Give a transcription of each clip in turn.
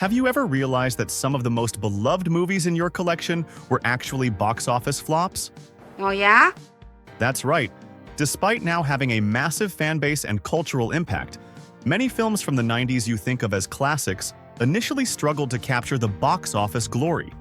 Have you ever realized that some of the most beloved movies in your collection were actually box office flops? Oh yeah? That's right. Despite now having a massive fan base and cultural impact, many films from the 90s you think of as classics initially struggled to capture the box office glory.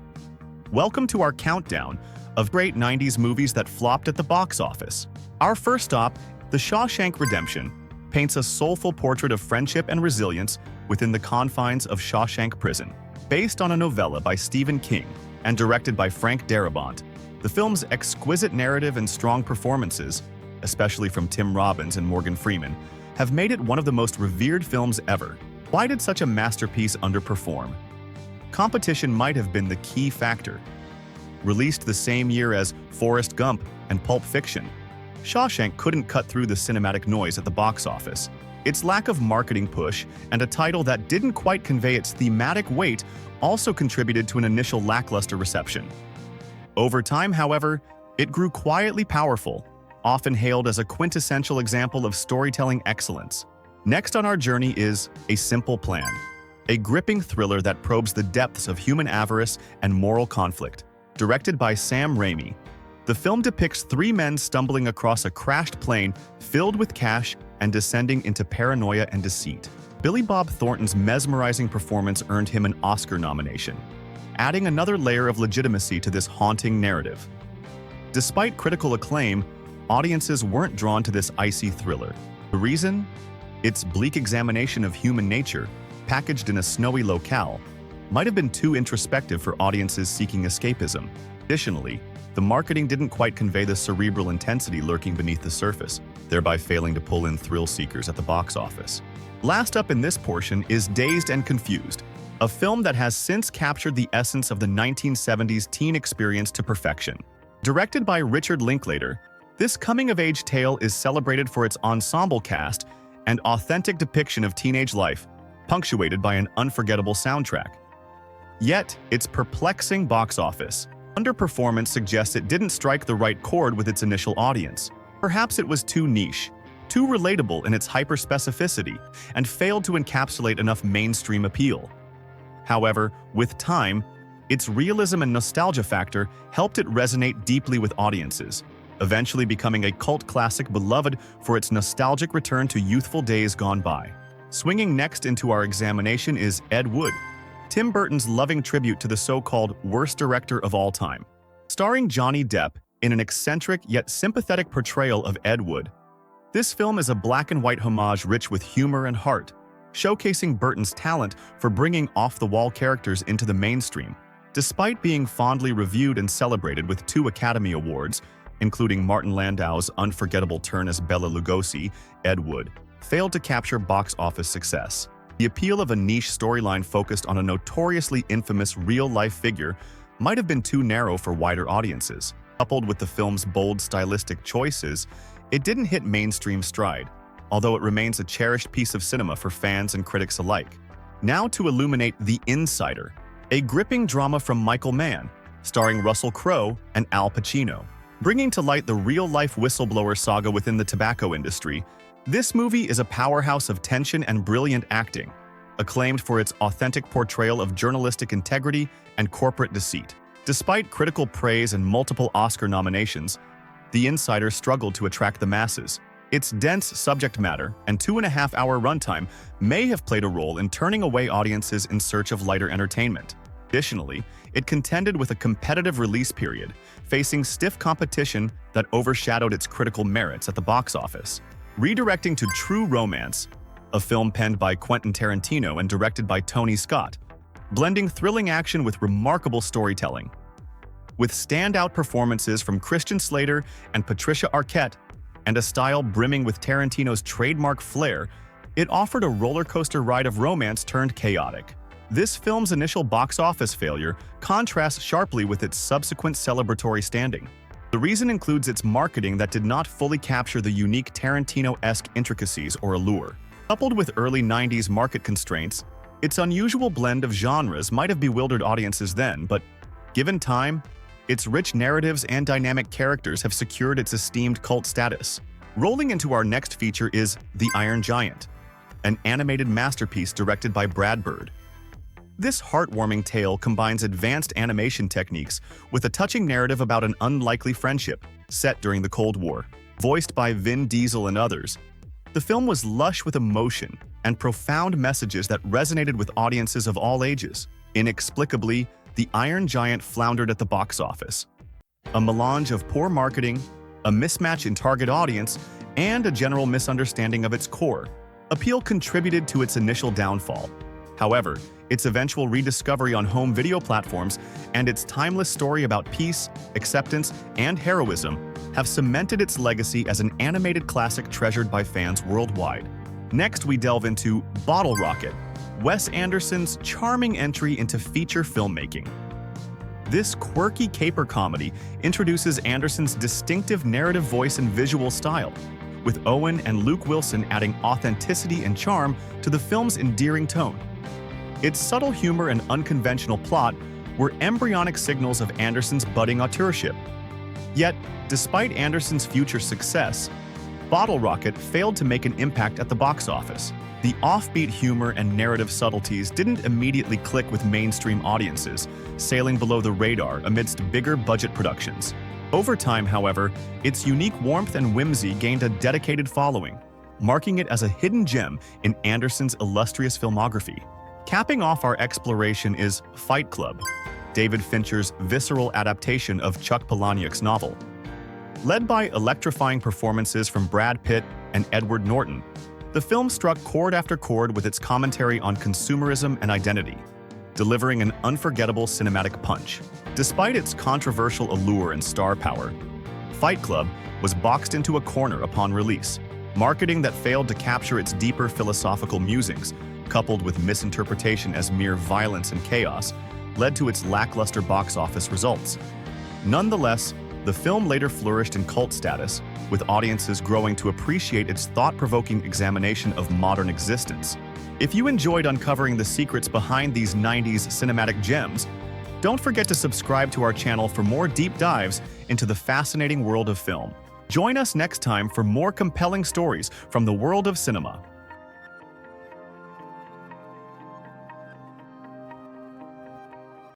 Welcome to our countdown of great 90s movies that flopped at the box office. Our first stop, The Shawshank Redemption, paints a soulful portrait of friendship and resilience within the confines of Shawshank Prison. Based on a novella by Stephen King and directed by Frank Darabont, the film's exquisite narrative and strong performances, especially from Tim Robbins and Morgan Freeman, have made it one of the most revered films ever. Why did such a masterpiece underperform? Competition might have been the key factor. Released the same year as Forrest Gump and Pulp Fiction, Shawshank couldn't cut through the cinematic noise at the box office. Its lack of marketing push and a title that didn't quite convey its thematic weight also contributed to an initial lackluster reception. Over time, however, it grew quietly powerful, often hailed as a quintessential example of storytelling excellence. Next on our journey is A Simple Plan, a gripping thriller that probes the depths of human avarice and moral conflict. Directed by Sam Raimi, the film depicts three men stumbling across a crashed plane filled with cash and descending into paranoia and deceit. Billy Bob Thornton's mesmerizing performance earned him an Oscar nomination, adding another layer of legitimacy to this haunting narrative. Despite critical acclaim, audiences weren't drawn to this icy thriller. The reason? Its bleak examination of human nature, packaged in a snowy locale, might have been too introspective for audiences seeking escapism. Additionally, the marketing didn't quite convey the cerebral intensity lurking beneath the surface, thereby failing to pull in thrill seekers at the box office. Last up in this portion is Dazed and Confused, a film that has since captured the essence of the 1970s teen experience to perfection. Directed by Richard Linklater, this coming-of-age tale is celebrated for its ensemble cast and authentic depiction of teenage life, punctuated by an unforgettable soundtrack. Yet, its perplexing box office underperformance suggests it didn't strike the right chord with its initial audience. Perhaps it was too niche, too relatable in its hyper-specificity, and failed to encapsulate enough mainstream appeal. However, with time, its realism and nostalgia factor helped it resonate deeply with audiences, eventually becoming a cult classic beloved for its nostalgic return to youthful days gone by. Swinging next into our examination is Ed Wood, Tim Burton's loving tribute to the so-called worst director of all time. Starring Johnny Depp in an eccentric yet sympathetic portrayal of Ed Wood, this film is a black-and-white homage rich with humor and heart, showcasing Burton's talent for bringing off-the-wall characters into the mainstream. Despite being fondly reviewed and celebrated with 2 Academy Awards, including Martin Landau's unforgettable turn as Bela Lugosi, Ed Wood failed to capture box office success. The appeal of a niche storyline focused on a notoriously infamous real-life figure might have been too narrow for wider audiences. Coupled with the film's bold stylistic choices, it didn't hit mainstream stride, although it remains a cherished piece of cinema for fans and critics alike. Now to illuminate The Insider, a gripping drama from Michael Mann, starring Russell Crowe and Al Pacino. Bringing to light the real-life whistleblower saga within the tobacco industry, this movie is a powerhouse of tension and brilliant acting, acclaimed for its authentic portrayal of journalistic integrity and corporate deceit. Despite critical praise and multiple Oscar nominations, The Insider struggled to attract the masses. Its dense subject matter and 2.5-hour runtime may have played a role in turning away audiences in search of lighter entertainment. Additionally, it contended with a competitive release period, facing stiff competition that overshadowed its critical merits at the box office. Redirecting to True Romance, a film penned by Quentin Tarantino and directed by Tony Scott, blending thrilling action with remarkable storytelling. With standout performances from Christian Slater and Patricia Arquette, and a style brimming with Tarantino's trademark flair, it offered a roller coaster ride of romance turned chaotic. This film's initial box office failure contrasts sharply with its subsequent celebratory standing. The reason includes its marketing that did not fully capture the unique Tarantino-esque intricacies or allure. Coupled with early 90s market constraints, its unusual blend of genres might have bewildered audiences then, but given time, its rich narratives and dynamic characters have secured its esteemed cult status. Rolling into our next feature is The Iron Giant, an animated masterpiece directed by Brad Bird. This heartwarming tale combines advanced animation techniques with a touching narrative about an unlikely friendship set during the Cold War. Voiced by Vin Diesel and others, the film was lush with emotion and profound messages that resonated with audiences of all ages. Inexplicably, the Iron Giant floundered at the box office. A melange of poor marketing, a mismatch in target audience, and a general misunderstanding of its core appeal contributed to its initial downfall. However, its eventual rediscovery on home video platforms and its timeless story about peace, acceptance, and heroism have cemented its legacy as an animated classic treasured by fans worldwide. Next, we delve into Bottle Rocket, Wes Anderson's charming entry into feature filmmaking. This quirky caper comedy introduces Anderson's distinctive narrative voice and visual style, with Owen and Luke Wilson adding authenticity and charm to the film's endearing tone. Its subtle humor and unconventional plot were embryonic signals of Anderson's budding auteurship. Yet, despite Anderson's future success, Bottle Rocket failed to make an impact at the box office. The offbeat humor and narrative subtleties didn't immediately click with mainstream audiences, sailing below the radar amidst bigger budget productions. Over time, however, its unique warmth and whimsy gained a dedicated following, marking it as a hidden gem in Anderson's illustrious filmography. Capping off our exploration is Fight Club, David Fincher's visceral adaptation of Chuck Palahniuk's novel. Led by electrifying performances from Brad Pitt and Edward Norton, the film struck chord after chord with its commentary on consumerism and identity, delivering an unforgettable cinematic punch. Despite its controversial allure and star power, Fight Club was boxed into a corner upon release. Marketing that failed to capture its deeper philosophical musings, coupled with misinterpretation as mere violence and chaos, led to its lackluster box office results. Nonetheless, the film later flourished in cult status, with audiences growing to appreciate its thought-provoking examination of modern existence. If you enjoyed uncovering the secrets behind these 90s cinematic gems, don't forget to subscribe to our channel for more deep dives into the fascinating world of film. Join us next time for more compelling stories from the world of cinema.